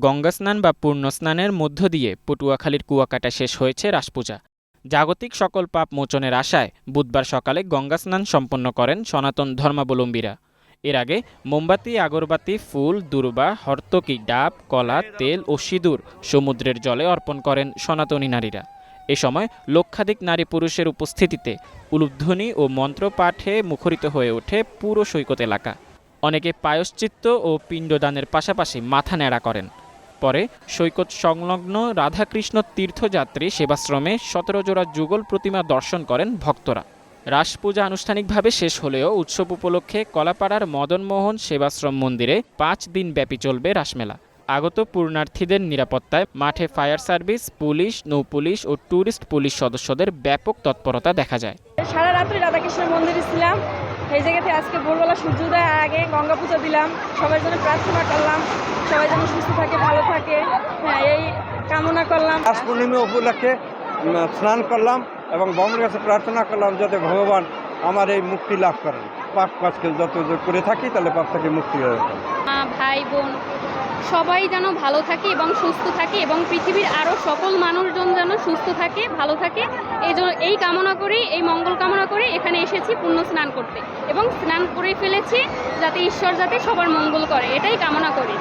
গঙ্গা স্নান বা পূর্ণ স্নানের মধ্য দিয়ে পটুয়াখালীর কুয়াকাটা শেষ হয়েছে রাসপূজা। জাগতিক সকল পাপ মোচনের আশায় বুধবার সকালে গঙ্গা স্নান সম্পন্ন করেন সনাতন ধর্মাবলম্বীরা। এর আগে মোমবাতি, আগরবাতি, ফুল, দূর্বা, হর্তকি, ডাব, কলা, তেল ও সিঁদুর সমুদ্রের জলে অর্পণ করেন সনাতনী নারীরা। এ সময় লক্ষাধিক নারী পুরুষের উপস্থিতিতে উলুধ্বনি ও মন্ত্রপাঠে মুখরিত হয়ে ওঠে পুরো সৈকত এলাকা। অনেকে পায়শ্চিত্ত ও পিণ্ডদানের পাশাপাশি মাথা ন্যাড়া করেন। পরে সৈকত সংলগ্ন রাধাকৃষ্ণ তীর্থযাত্রী সেবাশ্রমে ১৭ জোড়া যুগল প্রতিমা দর্শন করেন ভক্তরা। রাস পূজা আনুষ্ঠানিকভাবে শেষ হলেও উৎসব উপলক্ষে কলাপাড়ার মদনমোহন সেবাশ্রম মন্দিরে ৫ দিন ব্যাপী চলবে রাসমেলা। আগত পূর্ণার্থীদের নিরাপত্তায় মাঠে ফায়ার সার্ভিস, পুলিশ, নৌপুলিশ ও ট্যুরিস্ট পুলিশ সদস্যদের ব্যাপক তৎপরতা দেখা যায়। সারা রাত্রি রাধাকৃষ্ণ মন্দিরে ছিলাম। এই জায়গাতে আজকে ভোরবেলা সূর্যোদয়ের আগে গঙ্গা পূজা দিলাম। সবাই জন্য প্রার্থনা করলাম, সবাই যেন সুস্থ থাকে, ভালো থাকে, এই কামনা করলাম। রাস পূর্ণিমা উপলক্ষে স্নান করলাম এবং ভগবানের কাছে প্রার্থনা করলাম যাতে ভগবান আমার এই মুক্তি লাভ করেন। পাপ কাজকে যত করে থাকি তাহলে পাপ থেকে মুক্তি হয়ে যায়। ভাই বোন সবাই যেন ভালো থাকে এবং সুস্থ থাকে এবং পৃথিবীর আরও সকল মানুষজন যেন সুস্থ থাকে, ভালো থাকে, এই কামনা করেই, এই মঙ্গল কামনা করে এখানে এসেছি পুণ্য স্নান করতে এবং স্নান করে ফেলেছি যাতে ঈশ্বর যাতে সবার মঙ্গল করে, এটাই কামনা করি।